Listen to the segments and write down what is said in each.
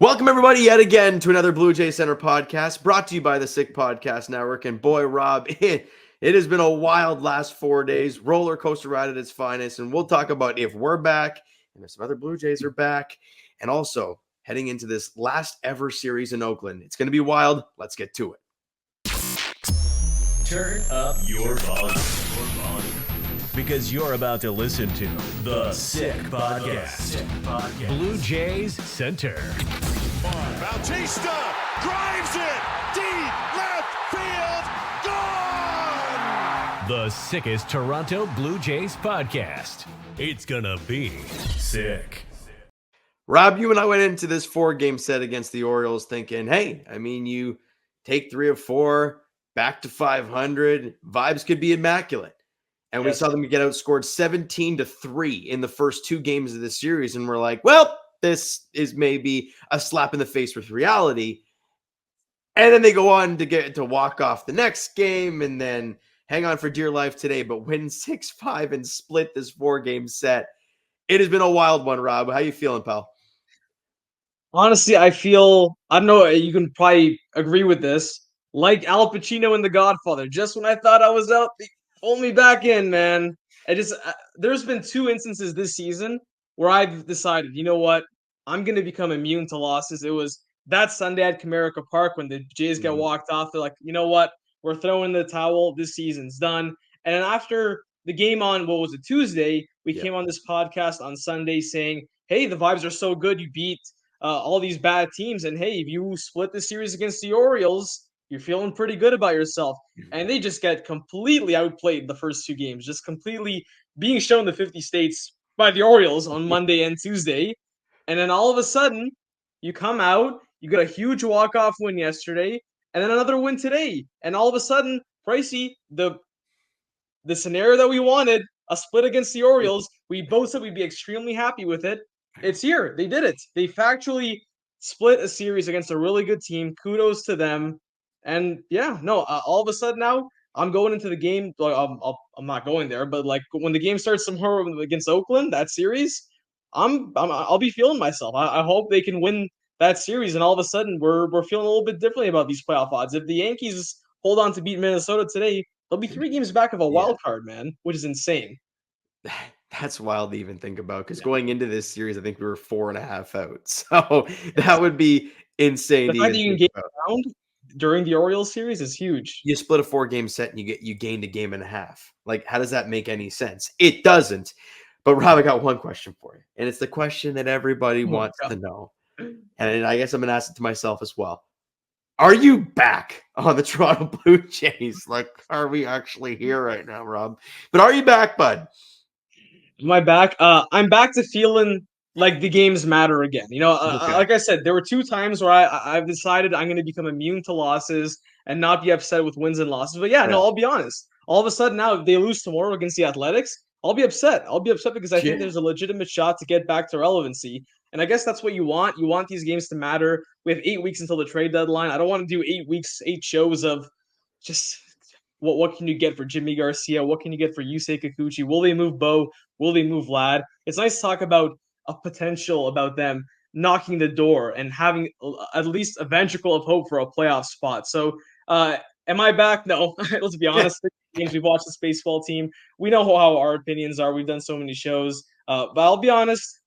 Welcome, everybody, yet again to another Blue Jays Center podcast brought to you by the Sick Podcast Network. And boy, Rob, it has been a wild last 4 days, roller coaster ride at its finest. And we'll talk about if we're back and if some other Blue Jays are back, and also heading into this last ever series in Oakland. It's going to be wild. Let's get to it. Turn up your volume. Because you're about to listen to the Sick Podcast. Blue Jays Center. Bautista drives it deep left field. Gone! The sickest Toronto Blue Jays podcast. It's gonna be sick. Rob, you and I went into this 4-game set against the Orioles thinking, hey, you take 3 of 4, back to 500, vibes could be immaculate. And we saw them get outscored 17-3 in the first 2 games of the series. And we're like, well, this is maybe a slap in the face with reality. And then they go on to get to walk off the next game and then hang on for dear life today, but win 6-5 and split this 4-game set. It has been a wild one, Rob. How you feeling, pal? Honestly, I don't know, you can probably agree with this, like Al Pacino in The Godfather. Just when I thought I was out, they pulled me back in, man. There's been 2 instances this season where I've decided, you know what, I'm going to become immune to losses. It was that Sunday at Comerica Park when the Jays get walked off. They're like, you know what, we're throwing the towel. This season's done. And then after the game on, Tuesday, we came on this podcast on Sunday saying, hey, the vibes are so good. You beat all these bad teams. And hey, if you split the series against the Orioles, you're feeling pretty good about yourself. And they just get completely outplayed the first 2 games, just completely being shown the 50 states by the Orioles on Monday and Tuesday. And then all of a sudden, you come out, you got a huge walk-off win yesterday, and then another win today. And all of a sudden, Pricey, the scenario that we wanted, a split against the Orioles, we both said we'd be extremely happy with it. It's here. They did it. They factually split a series against a really good team. Kudos to them. And all of a sudden now, I'm going into the game. I'm not going there, but like when the game starts tomorrow against Oakland, that series, I'll be feeling myself. I hope they can win that series, and all of a sudden we're feeling a little bit differently about these playoff odds. If the Yankees hold on to beat Minnesota today, they'll be 3 games back of a wild card, man, which is insane. That's wild to even think about because going into this series, I think we were 4.5 out. So that would be insane. The fact that you can get around during the Orioles series is huge. You split a 4-game set and you gained a game and a half. Like, how does that make any sense? It doesn't. But Rob, I got one question for you, and it's the question that everybody wants to know. And I guess I'm gonna ask it to myself as well. Are you back on the Toronto Blue Jays? Like, are we actually here right now, Rob? But are you back, bud? Am I back? I'm back to feeling like the games matter again. Like I said, there were 2 times where I've decided I'm going to become immune to losses and not be upset with wins and losses. But I'll be honest. All of a sudden now, if they lose tomorrow against the Athletics, I'll be upset. I'll be upset because I think there's a legitimate shot to get back to relevancy. And I guess that's what you want. You want these games to matter. We have 8 weeks until the trade deadline. I don't want to do 8 weeks, 8 shows of just what can you get for Jimmy Garcia? What can you get for Yusei Kikuchi? Will they move Bo? Will they move Vlad? It's nice to talk about a potential about them knocking the door and having at least a ventricle of hope for a playoff spot. So, am I back? No. Let's be honest. The games we've watched this baseball team, we know how our opinions are. We've done so many shows. But I'll be honest,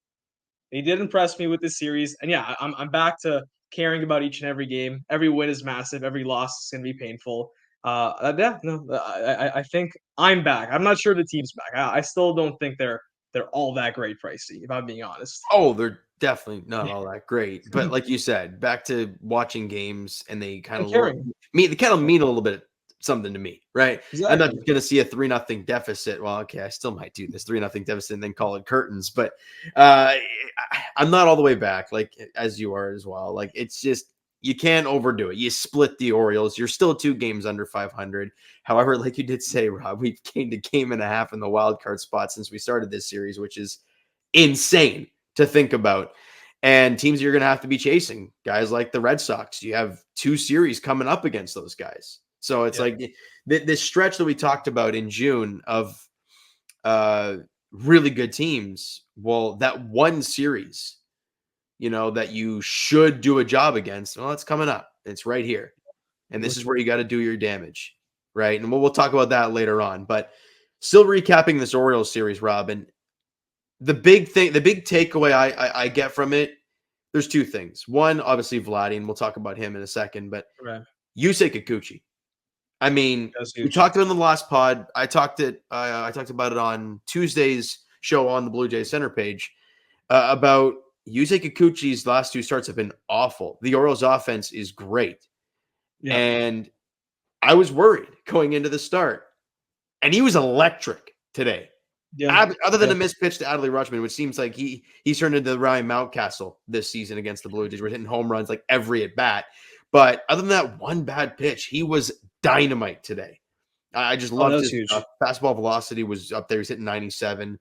they did impress me with this series. And I'm back to caring about each and every game. Every win is massive. Every loss is going to be painful. I think I'm back. I'm not sure the team's back. I still don't think they're all that great, Pricey, if I'm being honest. Oh, they're definitely not all that great. But like you said, back to watching games, and they kind of mean a little bit something to me, right? Exactly. I'm not going to see a 3-0 deficit. Well, okay, I still might do this 3-0 deficit and then call it curtains. But I'm not all the way back, like as you are as well. Like, it's just, you can't overdo it. You split the Orioles. You're still 2 games under 500. However, like you did say, Rob, we've gained a game and a half in the wild card spot since we started this series, which is insane to think about. And teams you're going to have to be chasing, guys like the Red Sox. You have 2 series coming up against those guys. So it's like this stretch that we talked about in June of really good teams. Well, that one series, that you should do a job against, well, it's coming up. It's right here. And this is where you got to do your damage, right? And we'll talk about that later on. But still recapping this Orioles series, Robin, the big takeaway I get from it, there's two things. One, obviously Vladdy, and we'll talk about him in a second, but Yusei Kikuchi. I mean, we talked about it in the last pod. I talked about it on Tuesday's show on the Blue Jays Center page about Yusei Kikuchi's last two starts have been awful. The Orioles offense is great. Yeah. And I was worried going into the start. And he was electric today. Yeah. Other than a missed pitch to Adley Rutschman, which seems like he's turned into the Ryan Mountcastle this season against the Blue Jays. We're hitting home runs like every at bat. But other than that one bad pitch, he was dynamite today. I just loved his fastball velocity was up there. He's hitting 97.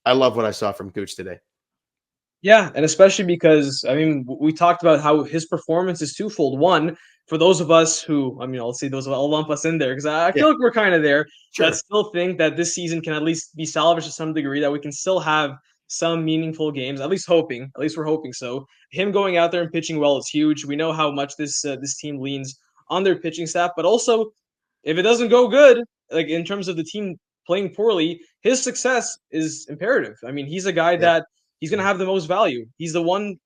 I love what I saw from Gooch today. Yeah, and especially because, I mean, we talked about how his performance is twofold. One, for those of us who, I mean, I'll say those, I'll lump us in there because I feel like we're kind of there. Sure. That still think that this season can at least be salvaged to some degree, that we can still have some meaningful games, at least we're hoping so. Him going out there and pitching well is huge. We know how much this team leans on their pitching staff, but also if it doesn't go good, like in terms of the team playing poorly, his success is imperative. I mean, he's a guy that he's going to have the most value. He's the one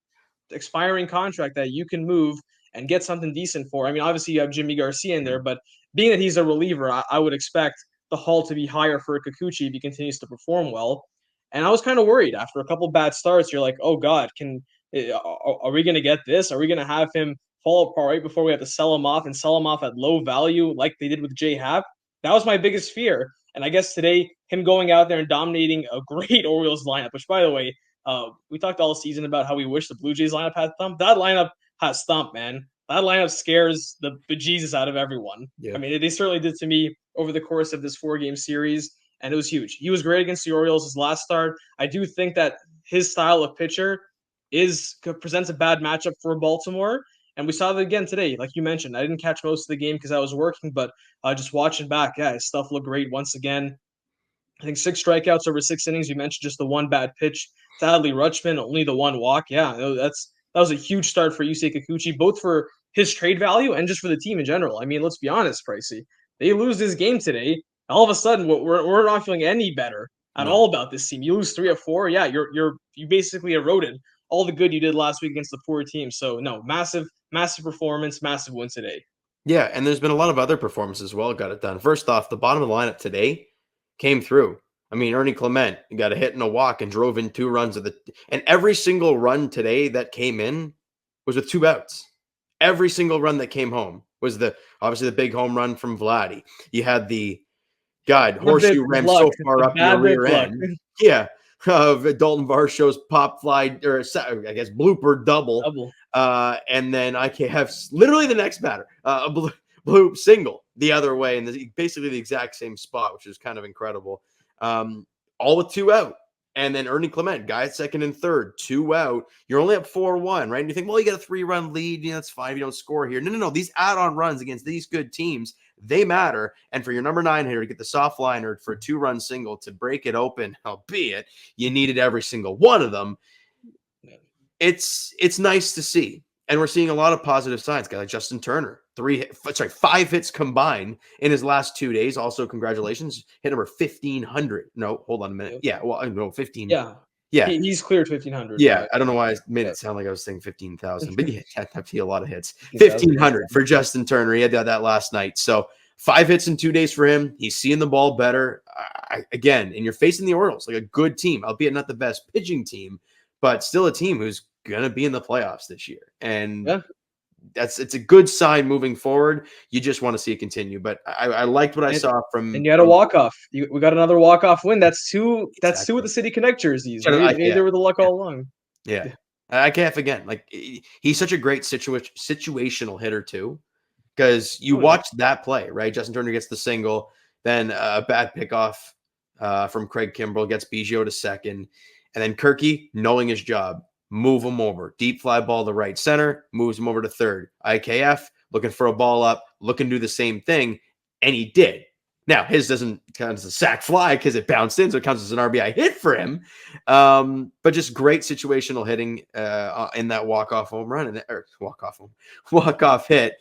expiring contract that you can move and get something decent for. I mean, obviously you have Jimmy Garcia in there, but being that he's a reliever, I would expect the haul to be higher for Kikuchi if he continues to perform well. And I was kind of worried after a couple bad starts. You're like, oh God, are we going to get this? Are we going to have him fall apart right before we have to sell him off at low value like they did with Jay Happ? That was my biggest fear. And I guess today, him going out there and dominating a great Orioles lineup, which, by the way, we talked all season about how we wish the Blue Jays lineup had thump. That lineup has thump, man. That lineup scares the bejesus out of everyone. Yeah. I mean, they certainly did to me over the course of this 4-game series, and it was huge. He was great against the Orioles his last start. I do think that his style of pitcher presents a bad matchup for Baltimore, and we saw that again today. Like you mentioned, I didn't catch most of the game because I was working, but just watching back, his stuff looked great once again. I think 6 strikeouts over 6 innings. You mentioned just the one bad pitch to Adley Rutschman, only the one walk. Yeah, that was a huge start for Yusei Kikuchi, both for his trade value and just for the team in general. I mean, let's be honest, Pricey. They lose this game today. All of a sudden, we're not feeling any better at all about this team. You lose 3 of 4. Yeah, you basically eroded all the good you did last week against the poor team. So no, massive performance, massive win today. Yeah, and there's been a lot of other performances as well. Got it done. First off, the bottom of the lineup today came through. I mean, Ernie Clement got a hit and a walk and drove in 2 runs and every single run today that came in was with 2 outs. Every single run that came home was obviously the big home run from Vladdy. You had the horseshoe ram so far up your rear end. Yeah. Dalton Varsho's pop fly, or I guess blooper double. And then I can have literally the next batter, a blue single the other way, and basically the exact same spot, which is kind of incredible. All with 2 out. And then Ernie Clement, guy at second and third, 2 out. You're only up 4-1, right? And you think, well, you got a 3-run lead. That's fine if you don't score here. No. These add-on runs against these good teams, they matter. And for your number 9 hitter to get the soft liner for a 2-run single to break it open, albeit you needed every single one of them, it's nice to see. And we're seeing a lot of positive signs. Guy like Justin Turner, 5 hits combined in his last 2 days. Also, congratulations. Hit number 1,500. No, hold on a minute. Yeah, well, no, 15. Yeah. He's cleared 1,500. Yeah, I don't know why I made it sound like I was saying 15,000, but yeah, that'd be a lot of hits. 1,500 for Justin Turner. He had that last night. So 5 hits in 2 days for him. He's seeing the ball better. Again, and you're facing the Orioles, like a good team, albeit not the best pitching team, but still a team who's going to be in the playoffs this year. And it's a good sign moving forward. You just want to see it continue. But I liked what I saw from. And you had a walk-off. We got another walk-off win. That's 2 with the City Connect jerseys. Maybe they were the luck all along. Yeah. I can't again. Like, he's such a great situational hitter too. Because you watch that play, right? Justin Turner gets the single, then a bad pickoff from Craig Kimbrell gets Biggio to second. And then Kirky, knowing his job, move him over. Deep fly ball to right center, moves him over to third. IKF, looking for a ball up, looking to do the same thing, and he did. Now, his doesn't count as a sack fly because it bounced in, so it counts as an RBI hit for him. But just great situational hitting in that walk-off home run or walk-off hit.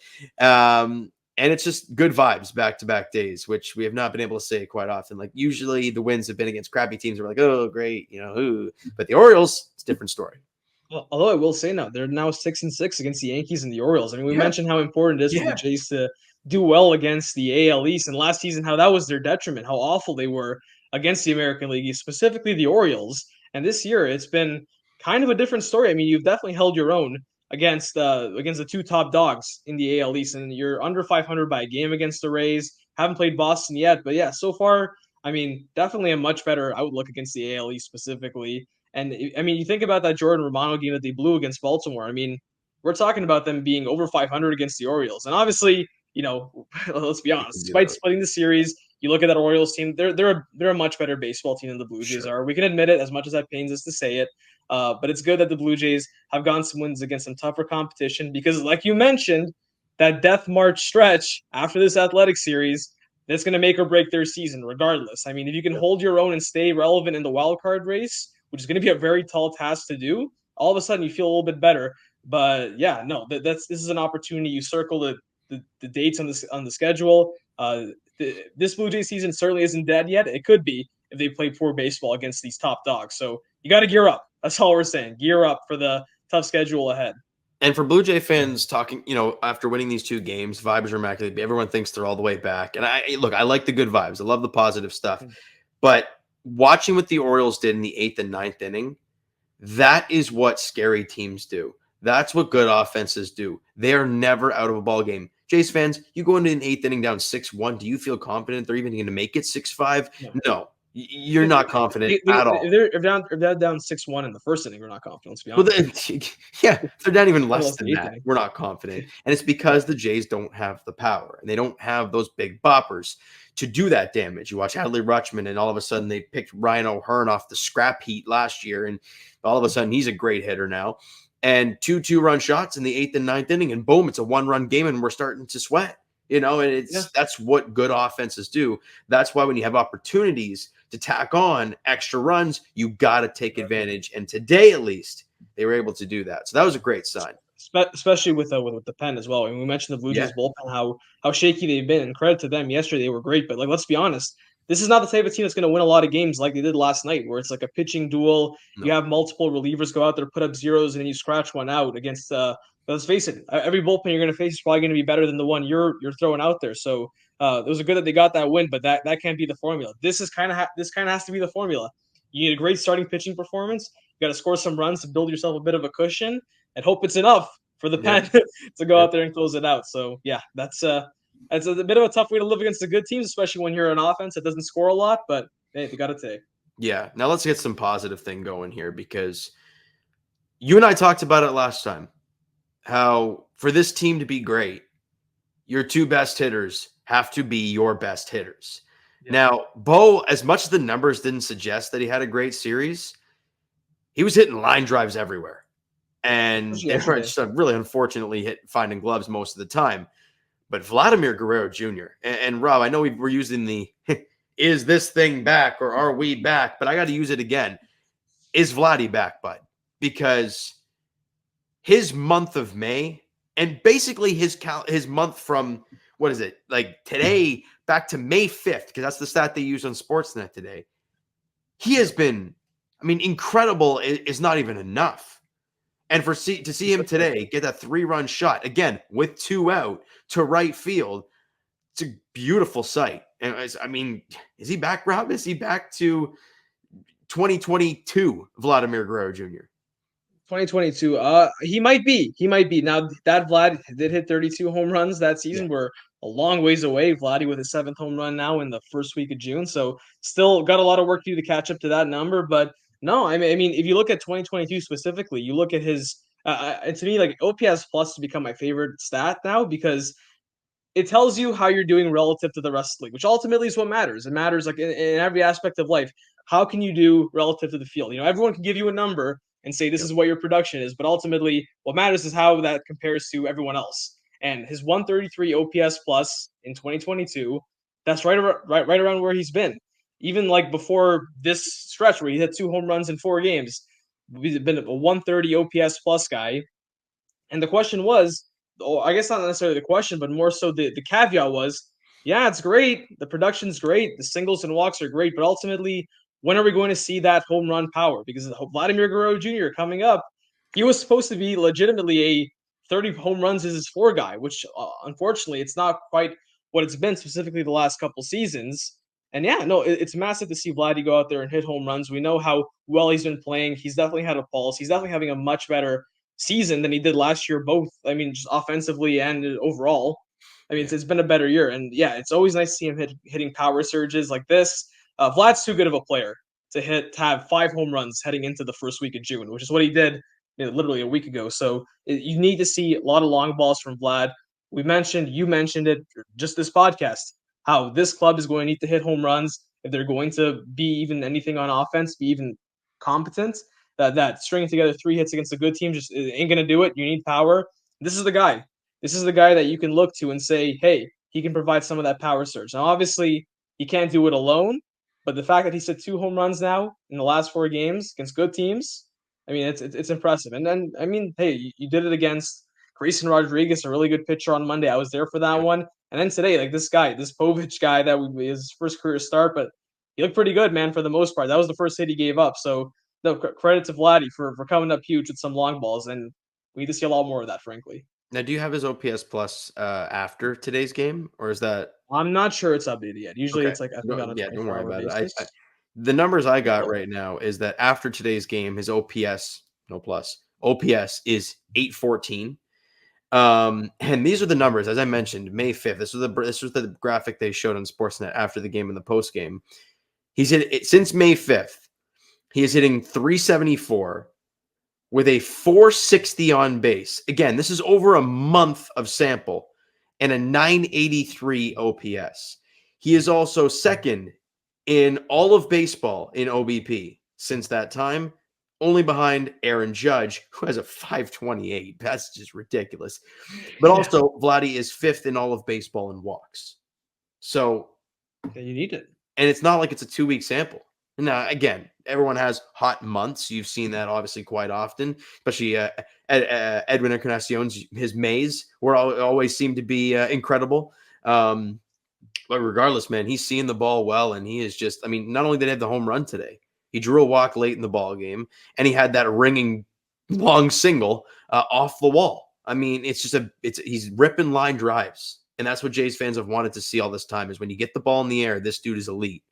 And it's just good vibes back-to-back days, which we have not been able to say quite often. Like usually the wins have been against crappy teams. We're like, oh, great, ooh. But the Orioles, it's a different story. Well, although I will say now, they're now 6-6 against the Yankees and the Orioles. I mean, we mentioned how important it is for the Jays to do well against the AL East, and last season how that was their detriment, how awful they were against the American League, specifically the Orioles. And this year, it's been kind of a different story. I mean, you've definitely held your own against the two top dogs in the AL East, and you're under 500 by a game against the Rays. Haven't played Boston yet, but yeah, so far, I mean, definitely a much better outlook against the AL East specifically. And I mean, you think about that Jordan Romano game that they blew against Baltimore. I mean, we're talking about them being over 500 against the Orioles, and obviously, let's be honest. Despite splitting the series, you look at that Orioles team; they're a much better baseball team than the Blue Jays are. We can admit it, as much as that pains us to say it. But it's good that the Blue Jays have gotten some wins against some tougher competition because, like you mentioned, that death march stretch after this athletic series, that's going to make or break their season, regardless. I mean, if you can hold your own and stay relevant in the wild card race, which is going to be a very tall task to do, all of a sudden you feel a little bit better. But yeah, no, this is an opportunity. You circle the dates on the schedule. This Blue Jay season certainly isn't dead yet. It could be if they play poor baseball against these top dogs. So you got to gear up. That's all we're saying. Gear up for the tough schedule ahead. And for Blue Jay fans talking, after winning these two games, vibes are immaculate. Everyone thinks they're all the way back. And I like the good vibes. I love the positive stuff. But watching what the Orioles did in the 8th and 9th inning, that is what scary teams do. That's what good offenses do. They are never out of a ball game. Jays fans, you go into an 8th inning down 6-1. Do you feel confident they're even going to make it 6-5? No. You're not confident at all. If they're down 6-1 in the first inning, we're not confident. Let's be honest. If they're down even less than that, we're not confident. And it's because the Jays don't have the power and they don't have those big boppers to do that damage. You watch Adley Rutschman, and all of a sudden they picked Ryan O'Hearn off the scrap heat last year, and all of a sudden he's a great hitter now. And 2 2-run shots in the 8th and 9th inning, and boom, it's a 1-run game, and we're starting to sweat. And that's what good offenses do. That's why when you have opportunities to tack on extra runs, you got to take advantage. And today, at least, they were able to do that. So that was a great sign. Especially with the pen as well. I mean, we mentioned the Blue Jays bullpen, how shaky they've been, and credit to them. Yesterday, they were great. But, let's be honest, this is not the type of team that's going to win a lot of games like they did last night, where it's like a pitching duel. No. You have multiple relievers go out there, put up zeros, and then you scratch one out against let's face it, every bullpen you're going to face is probably going to be better than the one you're throwing out there. So it was good that they got that win, but that can't be the formula. This kind of has to be the formula. You need a great starting pitching performance. You got to score some runs to build yourself a bit of a cushion, and hope it's enough for the pen to go out there and close it out. So yeah, that's a bit of a tough way to live against the good teams, especially when you're an offense that doesn't score a lot. But hey, they got to take. Yeah. Now let's get some positive thing going here, because you and I talked about it last time. How for this team to be great, your 2 best hitters have to be your best hitters. Yeah. Now, Bo, as much as the numbers didn't suggest that he had a great series, he was hitting line drives everywhere. And they were just really unfortunately finding gloves most of the time. But Vladimir Guerrero Jr. and Rob, I know we're using the is this thing back or are we back? But I got to use it again. Is Vladdy back, bud? Because his month of May, and basically his month from, what is it, like today back to May 5th, because that's the stat they used on Sportsnet today. He has been, incredible is not even enough. And to see him today get that 3-run shot, again, with 2 out to right field, it's a beautiful sight. And is he back, Rob? Is he back to 2022 Vladimir Guerrero Jr.? 2022. He might be. Now, that Vlad did hit 32 home runs that season. Yeah. We're a long ways away. Vladdy with his 7th home run now in the first week of June. So still got a lot of work to do to catch up to that number. But no, if you look at 2022 specifically, you look at his to me, like, OPS plus has become my favorite stat now, because it tells you how you're doing relative to the rest of the league, which ultimately is what matters. It matters, like, in every aspect of life. How can you do relative to the field? Everyone can give you a number and say this is what your production is, but ultimately what matters is how that compares to everyone else. And his 133 OPS plus in 2022 that's right around where he's been. Even like before this stretch where he hit 2 home runs in 4 games, he's been a 130 OPS plus guy. And the question was, or I guess not necessarily the question, but more so the caveat was, yeah, it's great. The production's great. The singles and walks are great. But ultimately, when are we going to see that home run power? Because Vladimir Guerrero Jr. coming up, he was supposed to be legitimately a 30 home runs is his floor guy, which unfortunately it's not quite what it's been specifically the last couple seasons. And yeah, no, it's massive to see Vladdy go out there and hit home runs. We know how well he's been playing. He's definitely had a pulse. He's definitely having a much better season than he did last year, both, I mean, just offensively and overall. I mean, it's been a better year. And yeah, it's always nice to see him hitting power surges like this. Vlad's too good of a player to have 5 home runs heading into the first week of June, which is what he did literally a week ago. So you need to see a lot of long balls from Vlad. You mentioned it just this podcast, how this club is going to need to hit home runs if they're going to be even anything on offense, be even competent. That stringing together 3 hits against a good team just ain't going to do it. You need power. This is the guy. This is the guy that you can look to and say, hey, he can provide some of that power surge. Now, obviously, he can't do it alone, but the fact that he's hit 2 home runs now in the last 4 games against good teams, I mean, it's impressive. And then, I mean, hey, you did it against Grayson Rodriguez, a really good pitcher on Monday. I was there for that one. And then today, like this Povich guy, that was his first career start, but he looked pretty good, man, for the most part. That was the first hit he gave up. So, no, credit to Vladdy for coming up huge with some long balls, and we need to see a lot more of that, frankly. Now, do you have his OPS plus after today's game, or is that? I'm not sure it's updated yet. Usually, Okay. it's like I think on a Don't worry 24-hour about basis. it. The numbers I got right now is that after today's game, his OPS OPS is 814. And these are the numbers, as I mentioned, May 5th. This was the graphic they showed on Sportsnet after the game and the post game. He's hit it since May 5th. He is hitting 374 with a 460 on base. Again, this is over a month of sample and a 983 OPS. He is also second in all of baseball in OBP since that time, only behind Aaron Judge, who has a 528. That's just ridiculous. But also, Vladdy is 5th in all of baseball in walks. So you need it. And it's not like it's a 2-week sample. Now, again, everyone has hot months. You've seen that obviously quite often, especially Edwin Encarnacion's, his Mays always seem to be incredible. But regardless, man, he's seeing the ball well, and he is just, I mean, not only did he have the home run today, he drew a walk late in the ball game, and he had that ringing long single off the wall. I mean, he's ripping line drives, and that's what Jays fans have wanted to see all this time, is when you get the ball in the air, this dude is elite.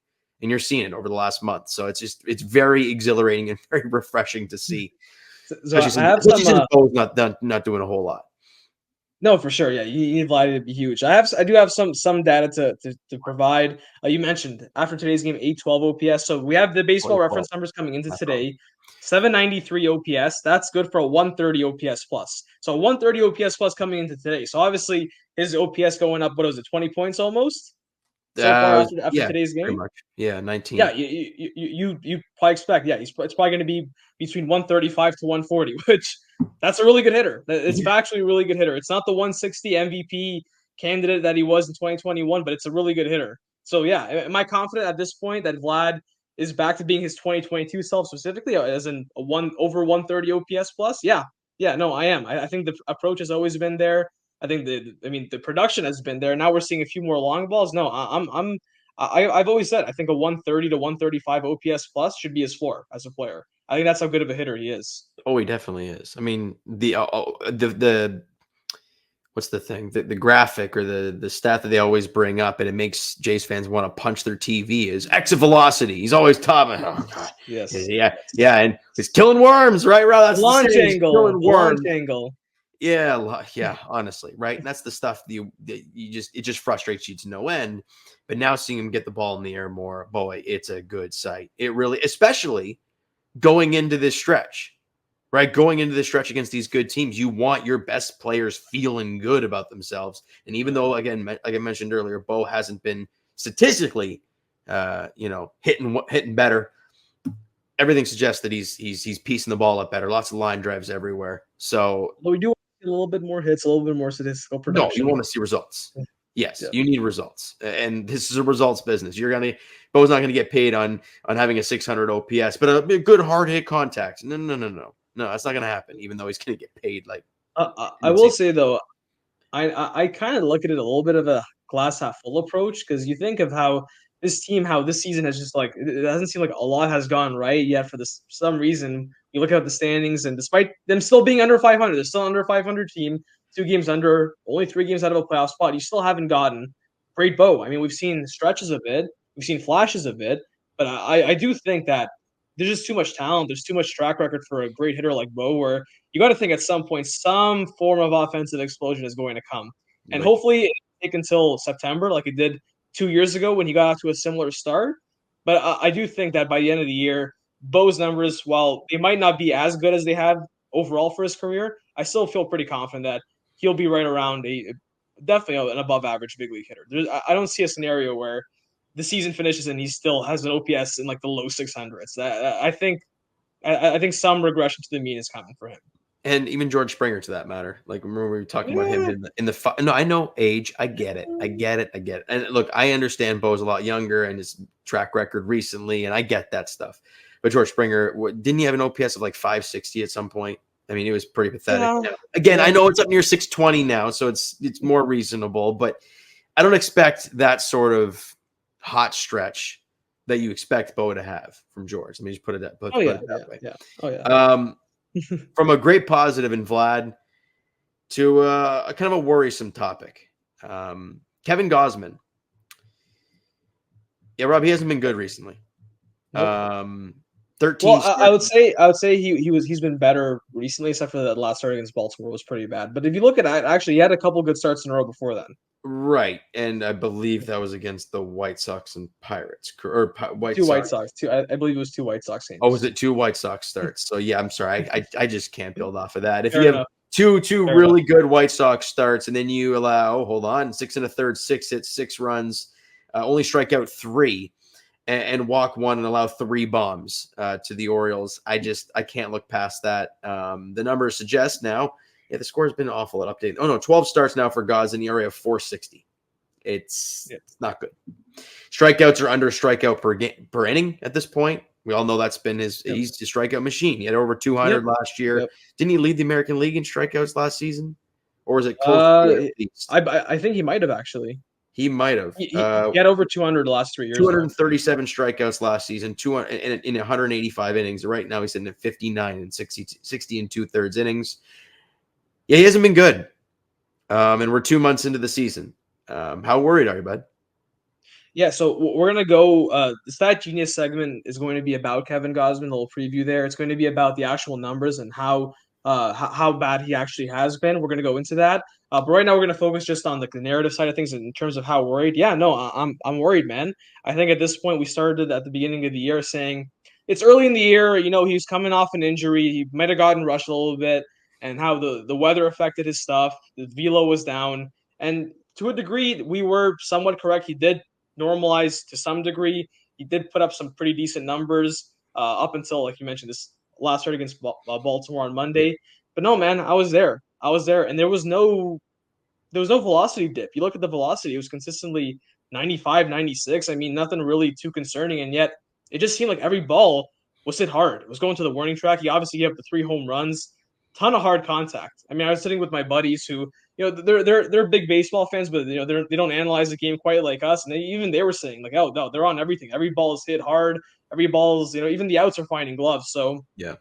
And you're seeing it over the last month. So it's very exhilarating and very refreshing to see. So Bo's not doing a whole lot. No, for sure. Yeah, you need Vladdy to be huge. I do have some data to provide. You mentioned after today's game, 812 OPS. So we have the baseball reference numbers coming into today. 793 OPS. That's good for a 130 OPS plus. So 130 OPS plus coming into today. So obviously his OPS going up. What was it? 20 points almost. So far after today's game? Pretty much. Yeah, 19. Yeah, you probably expect, it's probably going to be between 135 to 140, which that's a really good hitter. It's factually a really good hitter. It's not the 160 MVP candidate that he was in 2021, but it's a really good hitter. So yeah, am I confident at this point that Vlad is back to being his 2022 self specifically, as in over 130 OPS plus? Yeah, no, I am. I think the approach has always been there. I think the production has been there. Now we're seeing a few more long balls. No, I've always said I think a 130 to 135 OPS plus should be his floor as a player. I think that's how good of a hitter he is. Oh, he definitely is. I mean, the what's the thing? The graphic or the stat that they always bring up, and it makes Jays fans want to punch their TV, is exit velocity. He's always top. Oh God. Yes. Yeah, and he's killing worms, right? That's launch angle. Yeah, honestly, right? And that's the stuff it just frustrates you to no end. But now seeing him get the ball in the air more, boy, it's a good sight. It really, especially going into this stretch, right? Going into this stretch against these good teams, you want your best players feeling good about themselves. And even though, again, like I mentioned earlier, Bo hasn't been statistically, hitting better, everything suggests that he's piecing the ball up better. Lots of line drives everywhere. So we do a little bit more hits, a little bit more statistical production. No, you want to see results. Yes, you need results, and this is a results business. Bo's not gonna get paid on having a 600 OPS, but a good hard hit contact. No, that's not gonna happen. Even though he's gonna get paid like. I will say though, I kind of look at it a little bit of a glass half full approach because you think of how this season has just like it doesn't seem like a lot has gone right yet for some reason. You look at the standings, and despite them still being under 500, they're still under 500 team, 2 games under, only 3 games out of a playoff spot. You still haven't gotten great Bo. I mean, we've seen stretches of it, we've seen flashes of it, but I do think that there's just too much talent. There's too much track record for a great hitter like Bo, where you got to think at some point some form of offensive explosion is going to come, and hopefully it take until September, like it did 2 years ago when he got off to a similar start. But I do think that by the end of the year, Bo's numbers, while they might not be as good as they have overall for his career, I still feel pretty confident that he'll be right around definitely an above average big league hitter. I don't see a scenario where the season finishes and he still has an OPS in like the low 600s. I think some regression to the mean is coming for him. And even George Springer, to that matter. Like, remember we were talking about him in the no, I know age. I get it. And look, I understand Bo's a lot younger and his track record recently, and I get that stuff. But George Springer, didn't he have an OPS of like 560 at some point? I mean, it was pretty pathetic. Yeah. Again, I know it's up near 620 now, so it's more reasonable, but I don't expect that sort of hot stretch that you expect Bo to have from George. Let me just put it that way. Yeah. Oh yeah. From a great positive in Vlad to a kind of a worrisome topic. Kevin Gausman. Yeah, Rob, he hasn't been good recently. Nope. 13. Well, I would say he's been better recently, except for that last start against Baltimore was pretty bad. But if you look at it, actually, he had a couple good starts in a row before then. Right, and I believe that was against the White Sox and Pirates, or White Sox. I believe it was 2 White Sox games. Oh, was it 2 White Sox starts? So yeah, I'm sorry, I just can't build off of that. If you have two really good White Sox starts, and then you allow 6 1/3, 6 hits, 6 runs, only strike out 3. And walk 1 and allow 3 bombs to the Orioles. I can't look past that. The numbers suggest now, the score has been awful at update. 12 starts now for Gauss in the area of 460. It's not good. Strikeouts are under strikeout per inning at this point. We all know that's been he's a strikeout machine. He had over 200 last year. Yep. Didn't he lead the American League in strikeouts last season? Or was it close to it at least? I think he might have actually. He might have. He had over 200 the last 3 years. 237 strikeouts last season, 200 in 185 innings. Right now, he's sitting at 59 and 60 and 2/3 innings. Yeah, he hasn't been good. And we're 2 months into the season. How worried are you, bud? Yeah, so we're going to go the Stat Genius segment is going to be about Kevin Gausman, a little preview there. It's going to be about the actual numbers and how bad he actually has been. We're going to go into that. But right now we're going to focus just on the narrative side of things in terms of how worried. Yeah, no, I'm worried, man. I think at this point we started at the beginning of the year saying it's early in the year. He's coming off an injury. He might have gotten rushed a little bit, and how the weather affected his stuff. The velo was down, and to a degree we were somewhat correct. He did normalize to some degree. He did put up some pretty decent numbers up until, like you mentioned, this last start against Baltimore on Monday. But no, man, I was there, and there was no velocity dip. You look at the velocity; it was consistently 95, 96. I mean, nothing really too concerning, and yet it just seemed like every ball was hit hard. It was going to the warning track. He obviously gave up the 3 home runs, ton of hard contact. I mean, I was sitting with my buddies who, they're big baseball fans, but they don't analyze the game quite like us, and they were saying like, oh no, they're on everything. Every ball is hit hard. Every ball's even the outs are finding gloves. So yeah,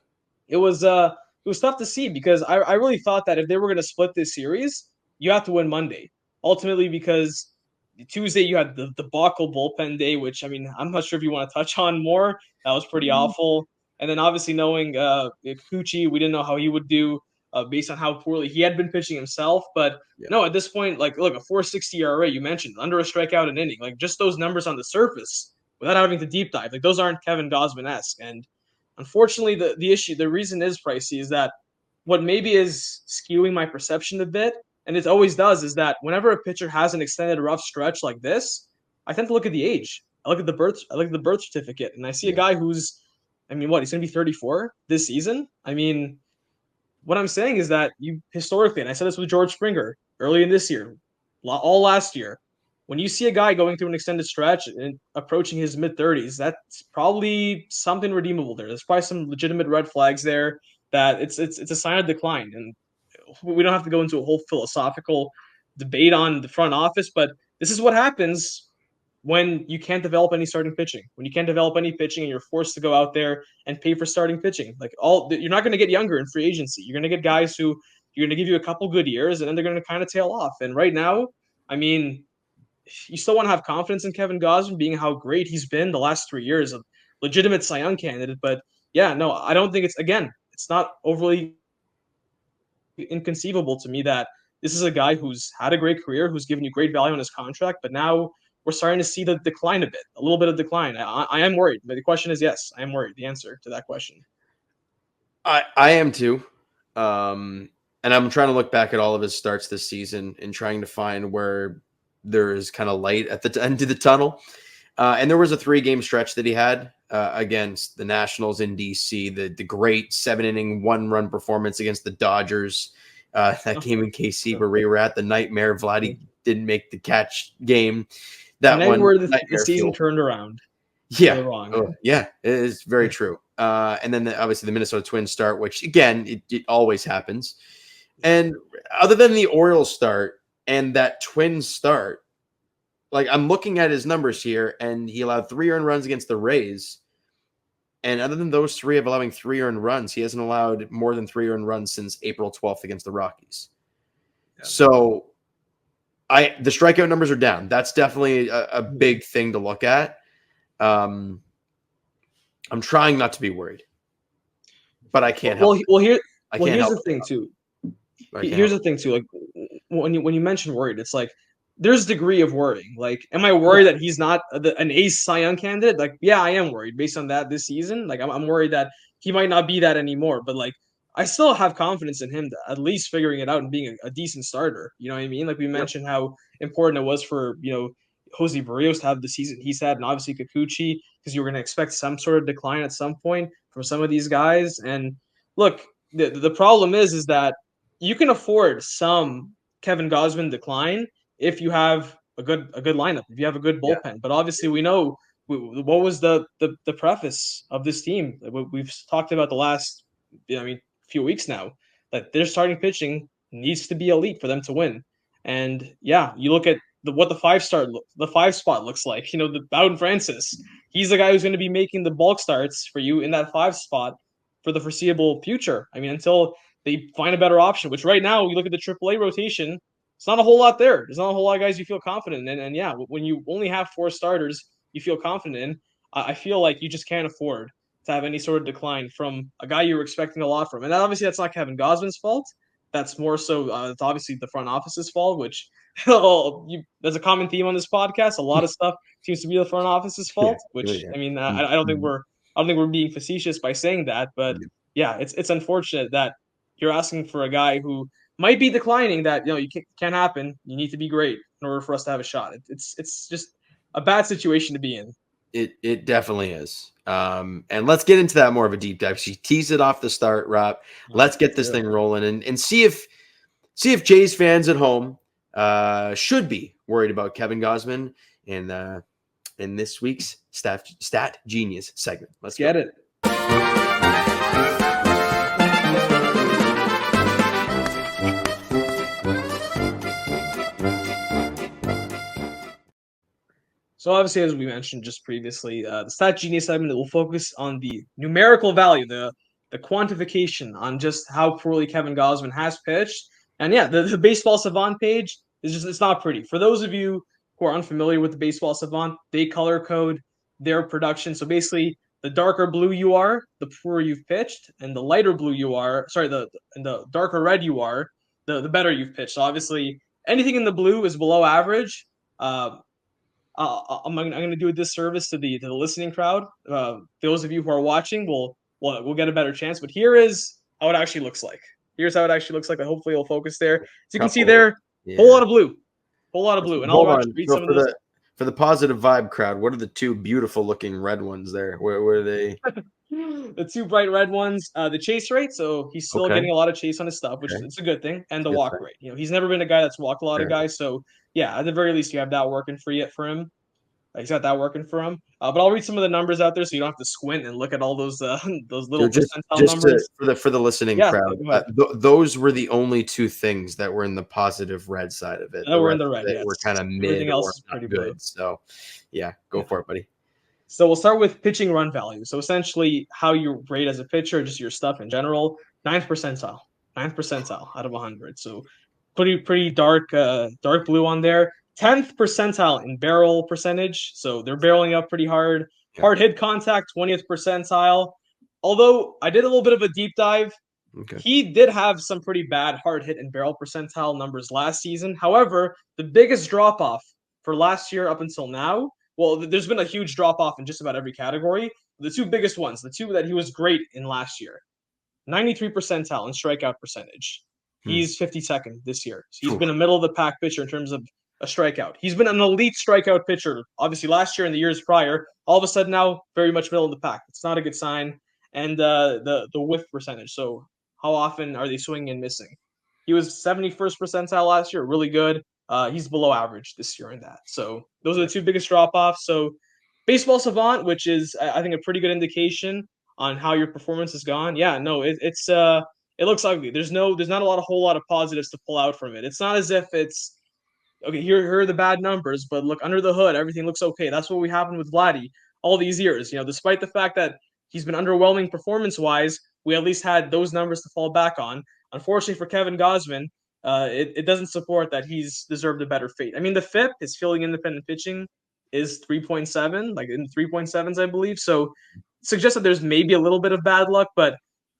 it was tough to see because I really thought that if they were going to split this series, you have to win Monday. Ultimately, because Tuesday you had the debacle bullpen day, which, I mean, I'm not sure if you want to touch on more. That was pretty awful. And then obviously knowing Kikuchi, we didn't know how he would do based on how poorly he had been pitching himself. But no, at this point, like, look, a 4.60 ERA, you mentioned, under a strikeout an inning. Like, just those numbers on the surface without having to deep dive. Like, those aren't Kevin Gausman-esque. And unfortunately, the reason is, Pricey, is that what maybe is skewing my perception a bit, and it always does, is that whenever a pitcher has an extended rough stretch like this, I tend to look at the age. I look at the birth certificate, and I see a guy who's, I mean, he's going to be 34 this season? I mean, what I'm saying is that you historically, and I said this with George Springer early in this year, all last year, when you see a guy going through an extended stretch and approaching his mid-30s, that's probably something redeemable there. There's probably some legitimate red flags there that it's a sign of decline. And we don't have to go into a whole philosophical debate on the front office, but this is what happens when you can't develop any starting pitching. When you can't develop any pitching and you're forced to go out there and pay for starting pitching. You're not going to get younger in free agency. You're going to get guys who you're going to give you a couple good years and then they're going to kind of tail off. And right now, I mean, you still want to have confidence in Kevin Gausman being how great he's been the last 3 years, a legitimate Cy Young candidate. But yeah, no, I don't think it's not overly inconceivable to me that this is a guy who's had a great career, who's given you great value on his contract, but now we're starting to see the decline a little bit of decline. I am worried, but the question is yes, I am worried. The answer to that question. I am too. And I'm trying to look back at all of his starts this season and trying to find where there is kind of light at the end of the tunnel. And there was a 3-game stretch that he had against the Nationals in DC, the great 7-inning 1-run performance against the Dodgers. That game in KC where we were at the nightmare. Vladdy didn't make the catch game. That one where the season turned around. Yeah. Yeah, it is very true. And then obviously the Minnesota Twins start, which again, it always happens. And other than the Orioles start and that Twins start, like I'm looking at his numbers here and he allowed 3 earned runs against the Rays. And other than those 3 of allowing 3 earned runs, he hasn't allowed more than 3 earned runs since April 12th against the Rockies. Yeah. So the strikeout numbers are down. That's definitely a big thing to look at. I'm trying not to be worried, but I can't help. Here's the thing too. Here's the thing too. Like when you mention worried, it's like there's degree of worrying. Like, am I worried that he's not an ace Cy Young candidate? Like, yeah, I am worried based on that this season. Like, I'm worried that he might not be that anymore. But like, I still have confidence in him to at least figuring it out and being a decent starter. You know what I mean? Like we mentioned how important it was for, Jose Barrios to have the season he's had, and obviously Kikuchi, because you were going to expect some sort of decline at some point from some of these guys. And look, the problem is that you can afford some Kevin Gausman decline if you have a good lineup, if you have a good bullpen. Yeah. But obviously we know what was the preface of this team. We've talked about the last, few weeks now, that their starting pitching needs to be elite for them to win. And yeah, you look at what the 5 spot looks like. The Bowden Francis, he's the guy who's going to be making the bulk starts for you in that 5 spot for the foreseeable future. I mean, until they find a better option, which right now you look at the AAA rotation, it's not a whole lot there. There's not a whole lot of guys you feel confident in. And yeah, when you only have 4 starters you feel confident in, I feel like you just can't afford to have any sort of decline from a guy you were expecting a lot from. And obviously that's not Kevin Gausman's fault. That's more so it's obviously the front office's fault, which there's a common theme on this podcast. A lot of stuff seems to be the front office's fault, which I mean, I don't think we're being facetious by saying that, but yeah, it's unfortunate that you're asking for a guy who might be declining that, you can't happen. You need to be great in order for us to have a shot. It's just a bad situation to be in. It definitely is. And let's get into that more of a deep dive. She teased it off the start, Rob. Let's get this thing rolling and see if Jays fans at home should be worried about Kevin Gausman in this week's Stat Genius segment. Let's get it. So obviously, as we mentioned just previously, the Stat Genius segment will focus on the numerical value, the quantification on just how poorly Kevin Gausman has pitched. And yeah, the Baseball Savant page it's not pretty. For those of you who are unfamiliar with the Baseball Savant, they color code their production. So basically, the darker blue you are, the poorer you've pitched, and the lighter blue you are, the darker red you are, the better you've pitched. So obviously, anything in the blue is below average. I'm going to do a disservice to the listening crowd. Those of you who are watching will get a better chance. But here is how it actually looks like. Here's how it actually looks like. And hopefully it'll focus there. So you can see there, whole lot of blue. And I'll read some of those. For the positive vibe crowd, what are the 2 beautiful looking red ones there? Where are they? The two bright red ones, the chase rate, so he's still Okay. getting a lot of chase on his stuff, which Okay. is a good thing, and the Good walk thing. rate. He's never been a guy that's walked a lot of Sure. guys, so yeah, at the very least, you have that working for him. He's got that working for him. But I'll read some of the numbers out there so you don't have to squint and look at all those those little percentile Just numbers. for the listening Yeah, crowd, go ahead. those were the only two things that were in the positive red side of it. The We're in rest the of red, it yes. were kind of mid Everything else or is not pretty blue. good. So, yeah, go Yeah. for it, buddy. So we'll start with pitching run value. So essentially, how you rate as a pitcher, just your stuff in general. Ninth percentile out of 100. So pretty dark blue on there. 10th percentile in barrel percentage. So they're barreling up pretty hard. Yeah. Hard hit contact, 20th percentile. Although I did a little bit of a deep dive, Okay. he did have some pretty bad hard hit and barrel percentile numbers last season. However, the biggest drop off for last year up until now, well, there's been a huge drop off in just about every category. The two biggest ones, the two that he was great in last year, 93 percentile in strikeout percentage. Hmm. He's 52nd this year. So he's Oof. been a middle of the pack pitcher in terms of a strikeout. He's been an elite strikeout pitcher, obviously last year and the years prior. All of a sudden now, very much middle of the pack. It's not a good sign. And the whiff percentage. So how often are they swinging and missing? He was 71st percentile last year, really good. He's below average this year in that. So those are the two biggest drop offs. So baseball savant, which is I think a pretty good indication on how your performance has gone. Yeah, no, it looks ugly. There's not a whole lot of positives to pull out from it. It's not as if it's okay, here are the bad numbers, but look under the hood, everything looks okay. That's what we happened with Vladdy all these years. Despite the fact that he's been underwhelming performance wise, we at least had those numbers to fall back on. Unfortunately for Kevin Gausman, it doesn't support that he's deserved a better fate. I mean, the FIP, his fielding independent pitching, is 3.7, like in 3.7s, I believe. So suggests that there's maybe a little bit of bad luck, but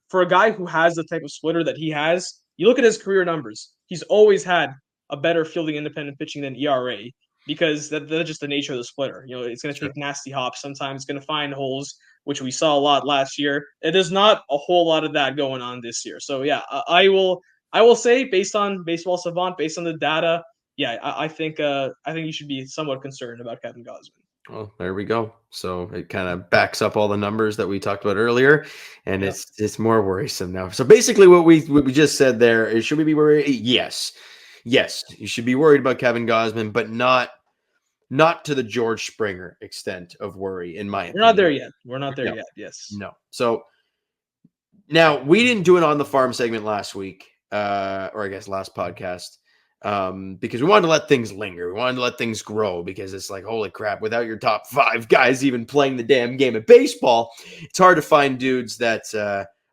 for a guy who has the type of splitter that he has, you look at his career numbers. He's always had a better fielding independent pitching than ERA because that's just the nature of the splitter. It's going to take nasty hops. Sometimes it's going to find holes, which we saw a lot last year. It is not a whole lot of that going on this year. So yeah, I will say based on Baseball Savant, based on the data, yeah, I think you should be somewhat concerned about Kevin Gausman. Well, there we go. So it kind of backs up all the numbers that we talked about earlier, and Yep. it's more worrisome now. So basically, what we just said there is, should we be worried? Yes, you should be worried about Kevin Gausman, but not to the George Springer extent of worry, in my opinion. We're not there yet. We're not there yet. Yes. No. So now we didn't do it on the farm segment last week, or I guess last podcast. Because we wanted to let things linger. We wanted to let things grow because it's like, holy crap, without your top 5 guys even playing the damn game of baseball, it's hard to find dudes that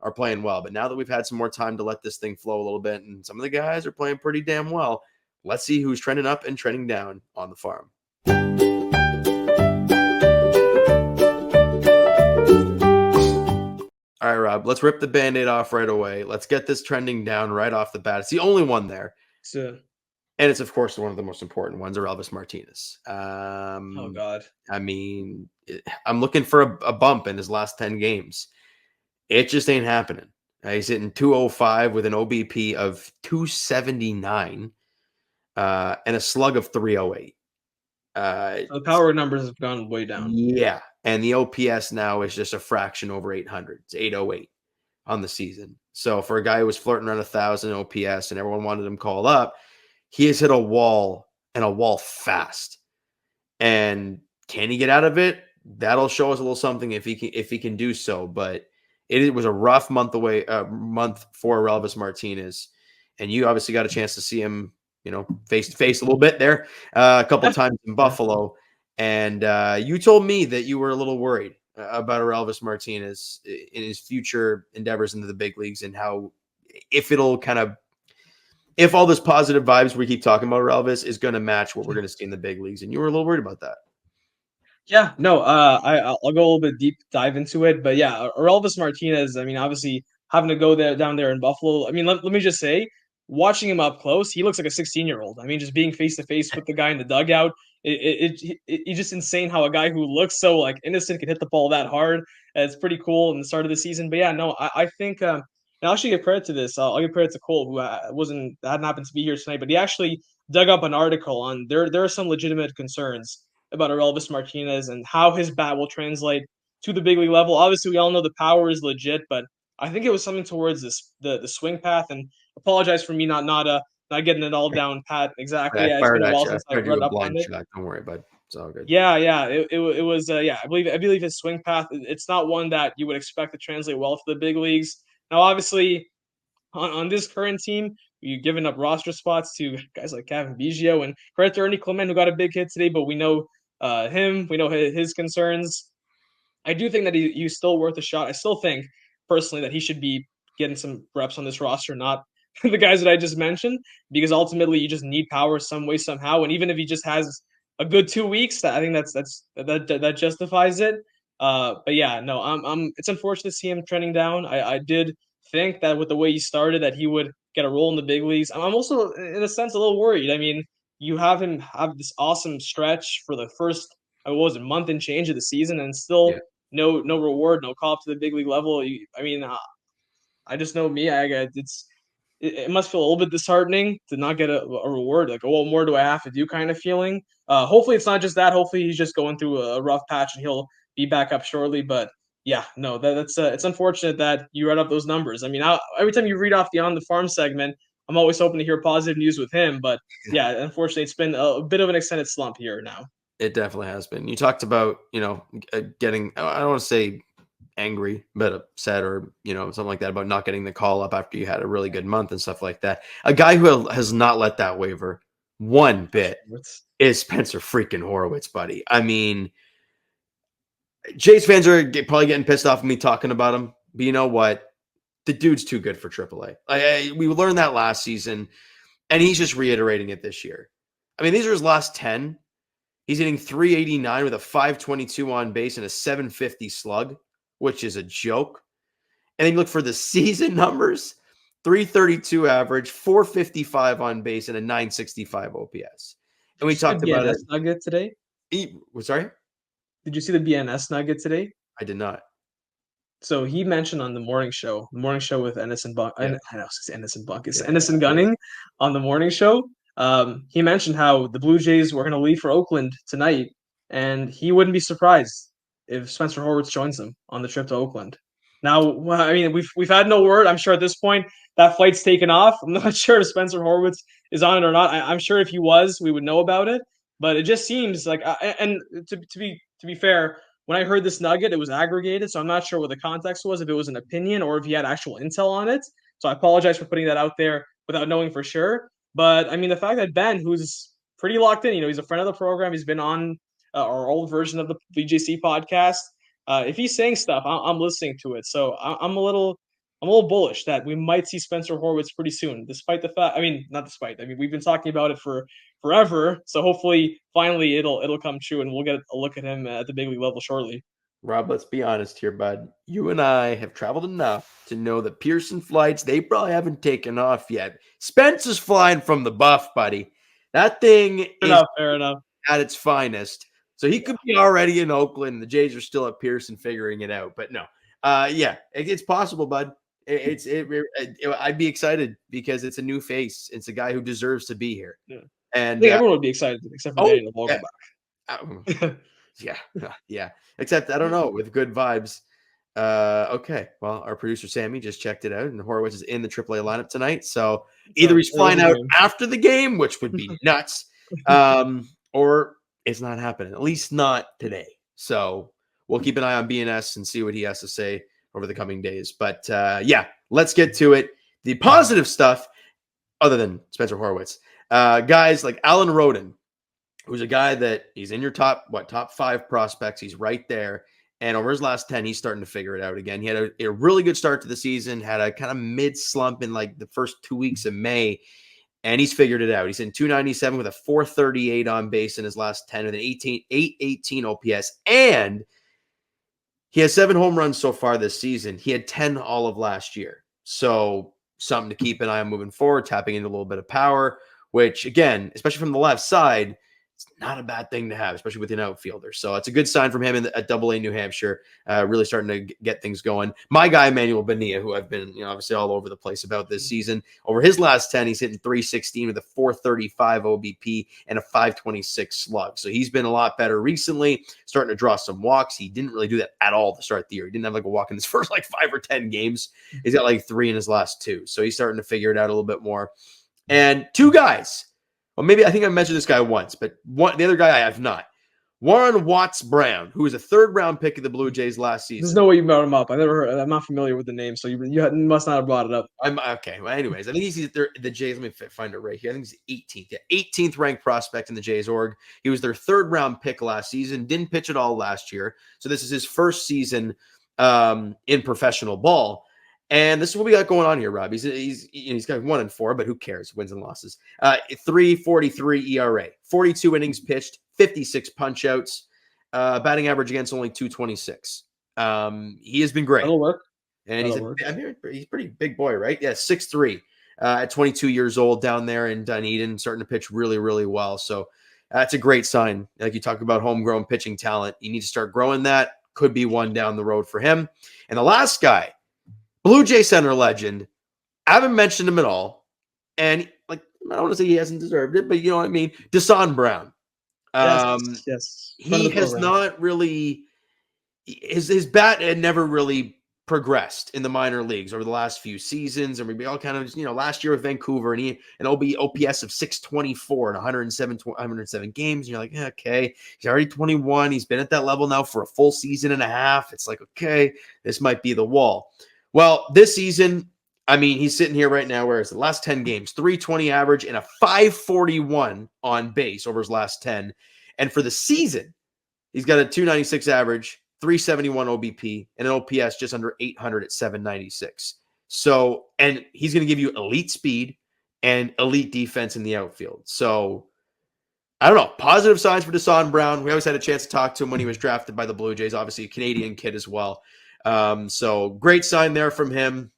are playing well. But now that we've had some more time to let this thing flow a little bit and some of the guys are playing pretty damn well, let's see who's trending up and trending down on the farm. All right, Rob, let's rip the Band-Aid off right away. Let's get this trending down right off the bat. It's the only one there. So, and it's, of course, one of the most important ones, Elvis Martinez. oh, God. I mean, I'm looking for a bump in his last 10 games. It just ain't happening. He's hitting 205 with an OBP of 279 and a slug of 308. So the power numbers have gone way down. Yeah. And the OPS now is just a fraction over 800. It's 808 on the season. So for a guy who was flirting around 1,000 OPS and everyone wanted him called up, he has hit a wall, and a wall fast. And can he get out of it? That'll show us a little something if he can do so. But it was a rough month for Elvis Martinez. And you obviously got a chance to see him, face to face a little bit there, a couple of times in Buffalo. And you told me that you were a little worried about Elvis Martinez in his future endeavors into the big leagues and how if all this positive vibes we keep talking about Elvis is going to match what we're going to see in the big leagues. And you were a little worried about that. Yeah, no, I'll go a little bit deep dive into it. But yeah, Elvis Martinez, I mean, obviously having to go down there in Buffalo. I mean, let me just say, watching him up close, he looks like a 16-year-old. I mean, just being face to face with the guy in the dugout, it's just insane how a guy who looks so like innocent can hit the ball that hard. It's pretty cool in the start of the season. But yeah, no, I think and I'll actually give credit to this. I'll give credit to Cole, who hadn't happened to be here tonight, but he actually dug up an article on there are some legitimate concerns about Elvis Martinez and how his bat will translate to the big league level. Obviously, we all know the power is legit, but I think it was something towards the swing path. And apologize for me not getting it all down pat exactly. I Yeah, it's fired been a at while you. I since I fired you read a up on blind it. shot. Don't worry, bud. It's all good. Yeah. It was yeah. I believe his swing path. It's not one that you would expect to translate well to the big leagues. Now, obviously, on this current team, you've given up roster spots to guys like Kevin Biggio and credit to Ernie Clement, who got a big hit today. But we know him. We know his concerns. I do think that he's still worth a shot. I still think personally that he should be getting some reps on this roster, not the guys that I just mentioned, because ultimately you just need power some way somehow. And even if he just has a good 2 weeks, I think that justifies it. But yeah, no, I'm. It's unfortunate to see him trending down. I did think that with the way he started, that he would get a role in the big leagues. I'm also, in a sense, a little worried. I mean, you have him have this awesome stretch for the first, what was it, month and change of the season, and still no reward, no call up to the big league level. I mean, I just know me. It must feel a little bit disheartening to not get a reward. Like, oh, what more do I have to do? Kind of feeling. Hopefully, it's not just that. Hopefully, he's just going through a rough patch and he'll be back up shortly. But yeah, no, that's it's unfortunate that you read up those numbers. I mean, every time you read off the On the Farm segment, I'm always hoping to hear positive news with him. But yeah, unfortunately, it's been a bit of an extended slump here now. It definitely has been. You talked about, getting, I don't want to say angry, but upset or, something like that about not getting the call up after you had a really good month and stuff like that. A guy who has not let that waver one bit is Spencer freaking Horwitz, buddy. I mean, Jays fans are probably getting pissed off at me talking about him, but you know what? The dude's too good for AAA. We learned that last season, and he's just reiterating it this year. I mean, these are his last 10. He's hitting 389 with a 522 on base and a 750 slug, which is a joke. And then you look for the season numbers, 332 average, 455 on base, and a 965 OPS. And we talked about it. Nugget today? Sorry? Did you see the BNS nugget today? I did not. So he mentioned on the morning show with Ennis Buck. Yeah. I know it's Ennis Buck. It's Ennis Gunning on the morning show. He mentioned how the Blue Jays were going to leave for Oakland tonight, and he wouldn't be surprised if Spencer Horwitz joins them on the trip to Oakland. Now, I mean, we've had no word. I'm sure at this point that flight's taken off. I'm not sure if Spencer Horwitz is on it or not. I'm sure if he was, we would know about it. But it just seems like, and to be fair, when I heard this nugget, it was aggregated, so I'm not sure what the context was, if it was an opinion or if he had actual intel on it. So I apologize for putting that out there without knowing for sure. But I mean, the fact that Ben, who's pretty locked in, he's a friend of the program, he's been on our old version of the VJC podcast. If he's saying stuff, I'm listening to it. So I'm a little bullish that we might see Spencer Horwitz pretty soon, despite the fact. I mean, not despite. I mean, we've been talking about it for forever. So hopefully, finally, it'll come true, and we'll get a look at him at the big league level shortly. Rob, let's be honest here, bud. You and I have traveled enough to know that Pearson flights, they probably haven't taken off yet. Spencer's flying from the Buff, buddy. That thing is fair enough. At its finest. So he could be already in Oakland. The Jays are still at Pearson figuring it out. But no, it's possible, bud. I'd be excited because it's a new face. It's a guy who deserves to be here. Yeah. And I think everyone would be excited except for Daniel Vogelbach. Yeah. Except I don't know, with good vibes. Okay. Well, our producer Sammy just checked it out, and Horwitz is in the AAA lineup tonight. So either he's flying out after the game, which would be nuts, or it's not happening. At least not today. So we'll keep an eye on BNS and see what he has to say over the coming days. But let's get to it. The positive stuff, other than Spencer Horwitz, guys like Alan Roden, who's a guy that he's in your top 5 prospects. He's right there. And over his last 10, he's starting to figure it out again. He had a really good start to the season, had a kind of mid slump in like the first 2 weeks of May, and he's figured it out. He's in 297 with a 438 on base in his last 10 with an 818 OPS. And he has 7 home runs so far this season. He had 10 all of last year. So something to keep an eye on moving forward, tapping into a little bit of power, which again, especially from the left side, It's not a bad thing to have, especially with an outfielder. So it's a good sign from him at Double A New Hampshire, really starting to get things going. My guy, Emmanuel Bonilla, who I've been obviously all over the place about this season, over his last 10, he's hitting .316 with a .435 OBP and a .526 slug. So he's been a lot better recently, starting to draw some walks. He didn't really do that at all to start the year. He didn't have like a walk in his first like 5 or 10 games. He's got like 3 in his last 2. So he's starting to figure it out a little bit more. And 2 guys. Well, maybe I think I mentioned this guy once, but the other guy I have not. Warren Watts-Brown, who was a 3rd-round pick of the Blue Jays last season. There's no way you brought him up. I'm not familiar with the name, so you must not have brought it up. I'm okay. Well, anyways, I think he's the Jays. Let me find it right here. I think he's 18th. Yeah, 18th ranked prospect in the Jays org. He was their 3rd-round pick last season. Didn't pitch at all last year, so this is his first season in professional ball. And this is what we got going on here, Rob. He's got 1-4, but who cares? Wins and losses. 3.43 ERA, 42 innings pitched, 56 punch outs, batting average against only 226. He has been great. That'll work. And he's a pretty big boy, right? Yeah, 6'3", at 22 years old down there in Dunedin, starting to pitch really, really well. So that's a great sign. Like you talk about homegrown pitching talent, you need to start growing that. Could be one down the road for him. And the last guy, Blue Jay center legend. I haven't mentioned him at all. And like, I don't want to say he hasn't deserved it, but you know what I mean? Desan Brown. Yes. He has not really, his bat had never really progressed in the minor leagues over the last few seasons. And we all kind of, last year with Vancouver, and he an OPS of 624 and 107 games. And you're like, okay, he's already 21. He's been at that level now for a full season and a half. It's like, okay, this might be the wall. Well, this season, I mean, he's sitting here right now, where is the last 10 games, 320 average and a 541 on base over his last 10. And for the season, he's got a 296 average, 371 OBP, and an OPS just under 800 at 796. So, and he's going to give you elite speed and elite defense in the outfield. So, I don't know. Positive signs for Desan Brown. We always had a chance to talk to him when he was drafted by the Blue Jays, obviously a Canadian kid as well. So great sign there from him,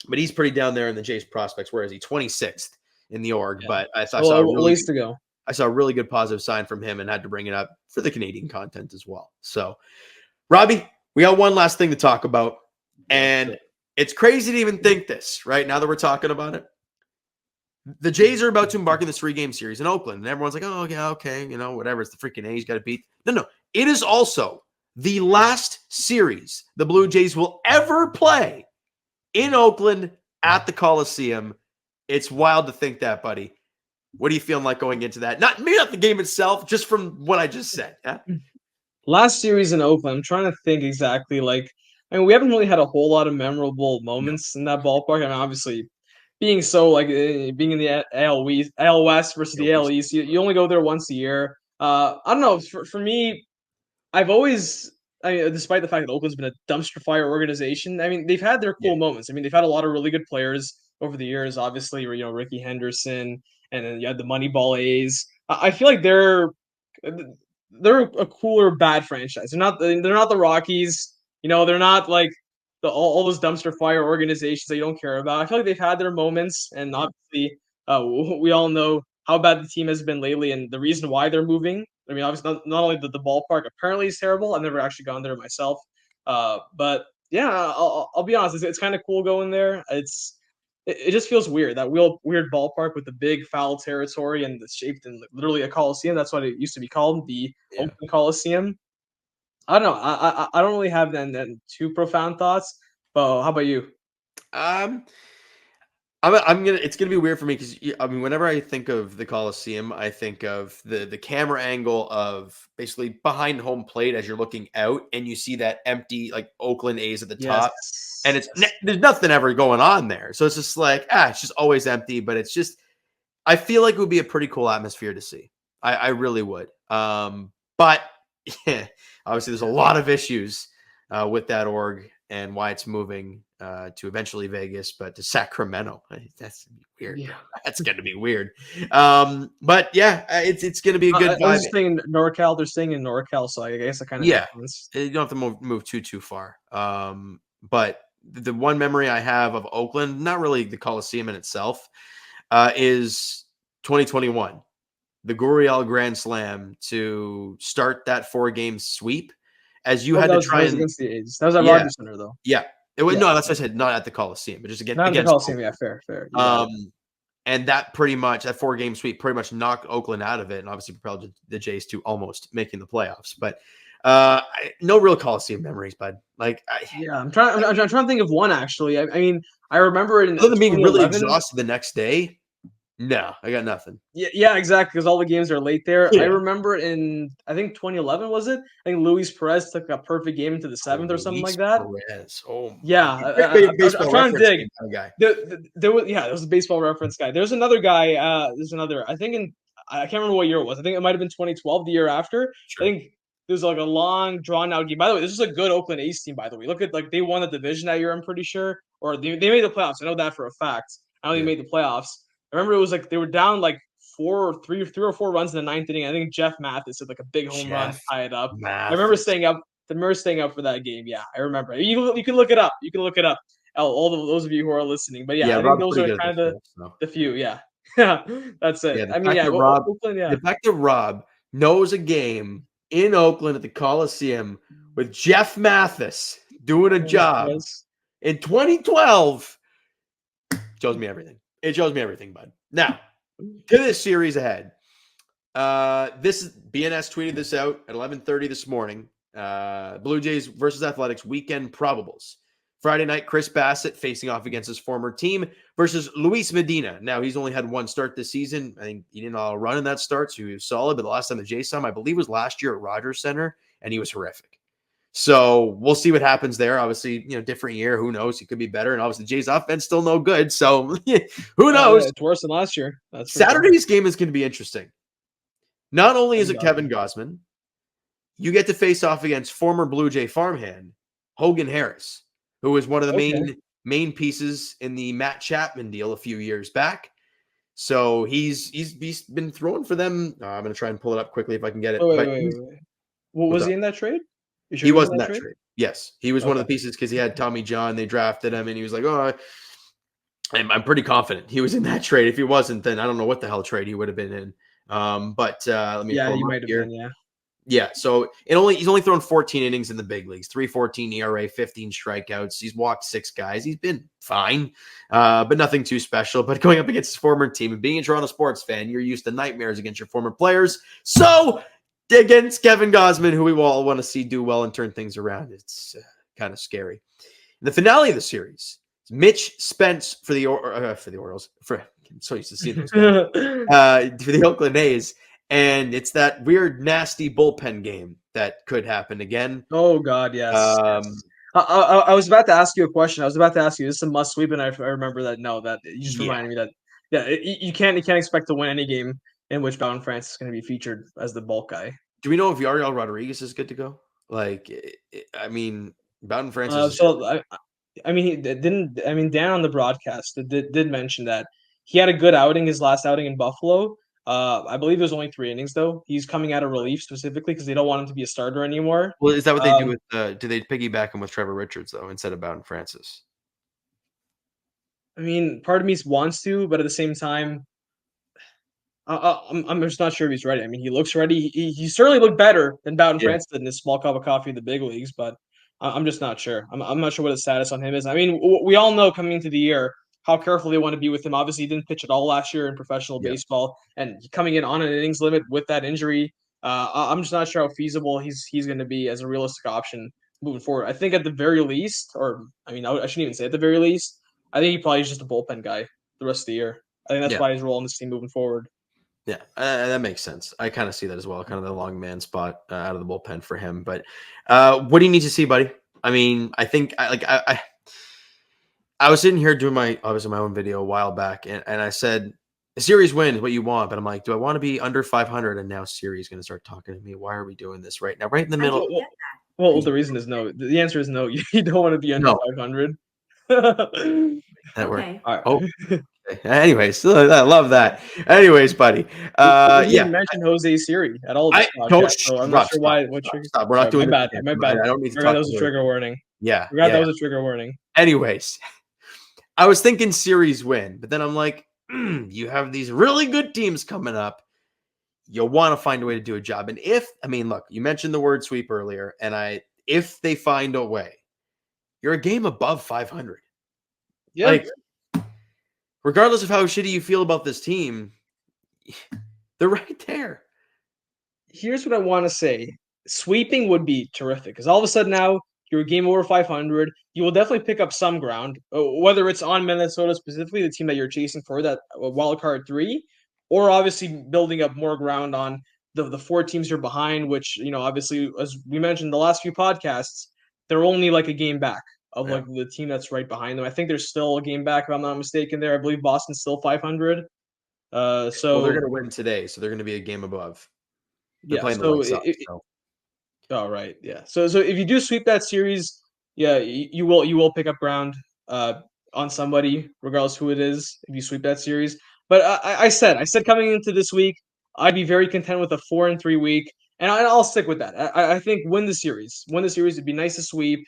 but he's pretty down there in the Jays prospects. Where is he? 26th in the org, but I thought I saw a really good positive sign from him and had to bring it up for the Canadian content as well. So, Robbie, we got one last thing to talk about, and it's crazy to even think this right now that we're talking about it. The Jays are about to embark on this 3-game series in Oakland, and everyone's like, oh, yeah, okay, whatever. It's the freaking A's got to beat. No. It is also the last series the Blue Jays will ever play in Oakland at the Coliseum. It's wild to think that, buddy. What are you feeling like going into that? Maybe not the game itself, just from what I just said. Yeah? Last series in Oakland, I'm trying to think exactly. We haven't really had a whole lot of memorable moments in that ballpark. I mean, obviously, being in the AL West versus the AL East, you only go there once a year. I don't know. For me, I've always, despite the fact that Oakland's been a dumpster fire organization, I mean, they've had their cool moments. I mean, they've had a lot of really good players over the years. Obviously, Ricky Henderson, and then you had the Moneyball A's. I feel like they're a cooler bad franchise. They're not the Rockies. They're not like all those dumpster fire organizations that you don't care about. I feel like they've had their moments, and obviously, we all know how bad the team has been lately, and the reason why they're moving. I mean, obviously, not only the ballpark apparently is terrible. I've never actually gone there myself, but yeah, I'll be honest. It's kind of cool going there. It just feels weird, that weird ballpark with the big foul territory and it's shaped in literally a coliseum. That's what it used to be called, the Oakland Coliseum. I don't know. I don't really have then too profound thoughts. But how about you? It's gonna be weird for me because whenever I think of the Coliseum, I think of the camera angle of basically behind home plate as you're looking out and you see that empty like Oakland A's at the top, and there's nothing ever going on there. So it's just like it's just always empty. But it's just, I feel like it would be a pretty cool atmosphere to see. I really would. But yeah, obviously there's a lot of issues with that org and why it's moving to eventually Vegas, but to Sacramento. That's weird. Yeah. That's going to be weird. But yeah, it's going to be a good vibe. I was saying NorCal. They're staying in NorCal, so I guess I kind of you don't have to move too far. But the one memory I have of Oakland, not really the Coliseum in itself, is 2021. the Gurriel Grand Slam to start that 4-game sweep, as you Oh, had that to was, try and against the A's. That was at Rogers Center, though. yeah. It was Yeah. no, that's what I said, not at the Coliseum, but just Not at the against Coliseum. Oakland. Yeah, fair. You got it. And that 4-game sweep pretty much knocked Oakland out of it, and obviously propelled the Jays to almost making the playoffs. But no real Coliseum memories, bud. Like, I'm trying to think of one actually. I mean, I remember it in other than being really 2011. exhausted the next day. No, I got nothing. Yeah, exactly. Because all the games are late there. Yeah. I remember I think 2011 was it? I think Luis Perez took a perfect game into the 7th or something like that. Perez. Oh, yeah. I'm trying to dig. There was a baseball reference guy. There's another guy. I think I can't remember what year it was. I think it might have been 2012, the year after. Sure. I think there's like a long drawn out game. By the way, this is a good Oakland A's team. By the way, look at they won the division that year. I'm pretty sure, or they made the playoffs. I know that for a fact. I know they made the playoffs. I remember it was like they were down like three or four runs in the 9th inning. I think Jeff Mathis had like a big home run to tie it up. I remember staying up. For that game. Yeah, I remember. You can look it up. All of those of you who are listening. But I think those are kind of the few. Yeah, that's it. The fact that Rob knows a game in Oakland at the Coliseum with Jeff Mathis doing a job in 2012 shows me everything. It shows me everything, bud. Now, to this series ahead. This BNS tweeted this out at 11:30 this morning. Blue Jays versus Athletics weekend probables. Friday night, Chris Bassett facing off against his former team versus Luis Medina. Now, he's only had one start this season. I think he didn't all run in that start, so he was solid. But the last time the Jays saw him, I believe, was last year at Rogers Center, and he was horrific. So we'll see what happens there. Obviously, different year. Who knows? He could be better. And obviously, the Jays offense still no good. So who knows? It's worse than last year. Saturday's game is going to be interesting. Not only is it Kevin Gausman, you get to face off against former Blue Jay farmhand Hogan Harris, who was one of the main pieces in the Matt Chapman deal a few years back. So he's been throwing for them. I'm going to try and pull it up quickly if I can get it. Wait. Was he in that trade? He was in that trade. Yes, he was one of the pieces because he had Tommy John. They drafted him, and he was like, "Oh, I'm pretty confident he was in that trade. If he wasn't, then I don't know what the hell trade he would have been in." Let me. Yeah, he might have been. Yeah. Yeah. So he's only thrown 14 innings in the big leagues, 3.14 ERA, 15 strikeouts. He's walked 6 guys. He's been fine, but nothing too special. But going up against his former team and being a Toronto sports fan, you're used to nightmares against your former players. So against Kevin Gausman, who we all want to see do well and turn things around, it's kind of scary. In the finale of the series, Mitch Spence for the Orioles. I'm so used to seeing those guys. For the Oakland A's. And it's that weird, nasty bullpen game that could happen again. Oh, God, yes. I was about to ask you a question. This is a must sweep, and I remember that. No, that you just reminded me that you can't expect to win any game in which Bowden France is going to be featured as the bulk guy. Do we know if Yariel Rodriguez is good to go? Bowden France. Dan on the broadcast did mention that he had a good outing, his last outing in Buffalo. I believe it was only 3 innings, though. He's coming out of relief specifically because they don't want him to be a starter anymore. Well, is that what they do with? Do they piggyback him with Trevor Richards though instead of Bowden Francis? Part of me wants to, but at the same time, I'm just not sure if he's ready. He looks ready. He certainly looked better than Bowden Francis did in his small cup of coffee in the big leagues, but I'm just not sure. I'm not sure what his status on him is. We all know coming into the year how careful they want to be with him. Obviously, he didn't pitch at all last year in professional baseball, and coming in on an innings limit with that injury, I'm just not sure how feasible he's going to be as a realistic option moving forward. I think at the very least, I shouldn't even say at the very least, I think he probably is just a bullpen guy the rest of the year. I think that's why he's rolling this team moving forward. Yeah, that makes sense. I kind of see that as well, kind of the long man spot out of the bullpen for him. But what do you need to see, buddy? I think I was sitting here doing my own video a while back, and I said, a series win is what you want. But I'm like, do I want to be under 500? And now Siri's going to start talking to me. Why are we doing this right now? Right in the middle. Well, the reason is no. The answer is no. You don't want to be under 500. That worked. All right. Oh. Anyways, I love that. Anyways, buddy. You didn't mention Jose Siri at all. So I'm not sure why. Stop. We're not doing my bad. My bad. I don't need to talk. That was a trigger warning. Yeah. That was a trigger warning. Anyways, I was thinking series win, but then I'm like, you have these really good teams coming up. you'll want to find a way to do a job. And look, you mentioned the word sweep earlier, and if they find a way, you're a game above 500. Yeah. Like, regardless of how shitty you feel about this team, they're right there. Here's what I want to say. Sweeping would be terrific because all of a sudden now you're a game over 500. You will definitely pick up some ground, whether it's on Minnesota specifically, the team that you're chasing for that wild card 3, or obviously building up more ground on the 4 teams you're behind, which, obviously, as we mentioned the last few podcasts, they're only like a game back of like the team that's right behind them. I think there's still a game back, if I'm not mistaken there. I believe Boston's still 500. Well, they're going to win today, so they're going to be a game above. They're playing the White Sox. Oh, right. Yeah. So if you do sweep that series, you will pick up ground on somebody, regardless who it is, if you sweep that series. But I said coming into this week, I'd be very content with a 4-3 week, and I'll stick with that. I think win the series. It'd be nice to sweep,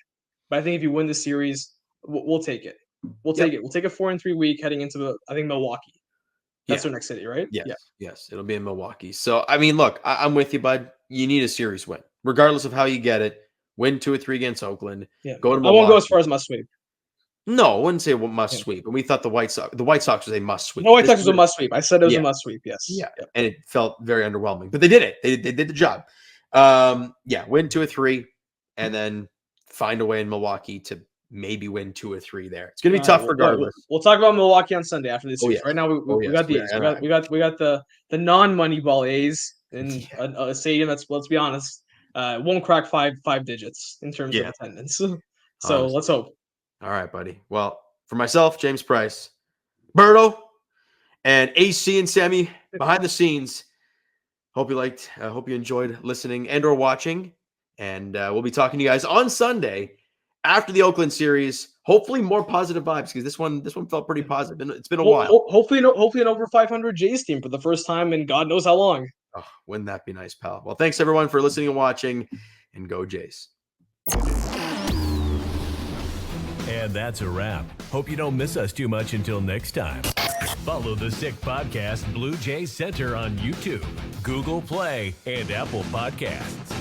but I think if you win the series, we'll take it. We'll take it. We'll take a 4-3 week heading into Milwaukee. That's their next city, right? Yes. It'll be in Milwaukee. So, look, I'm with you, bud. You need a series win. Regardless of how you get it, win 2 or 3 against Oakland. Yeah. Go to Milwaukee. I won't go as far as must sweep. No, I wouldn't say must sweep. And we thought the White Sox was a must sweep. The White Sox was a must sweep. I said it was a must sweep, yes. Yeah. And it felt very underwhelming. But they did it. They did the job. Win 2 or 3, and then find a way in Milwaukee to maybe win 2 or 3 there. It's gonna be tough regardless. We'll talk about Milwaukee on Sunday after this series. Right now we got the A's. We got the non-Moneyball A's in a stadium that's, let's be honest, won't crack five digits in terms of attendance. So let's hope. All right, buddy. Well, for myself, James Price, Berto, and AC and Sammy behind the scenes. Hope you enjoyed listening and or watching. And we'll be talking to you guys on Sunday after the Oakland series. Hopefully more positive vibes, because this one felt pretty positive. It's been a while. Hopefully an over 500 Jays team for the first time in God knows how long. Oh, wouldn't that be nice, pal? Well, thanks everyone for listening and watching, and go Jays. And that's a wrap. Hope you don't miss us too much until next time. Follow the Sick Podcast Blue Jays Center on YouTube, Google Play, and Apple Podcasts.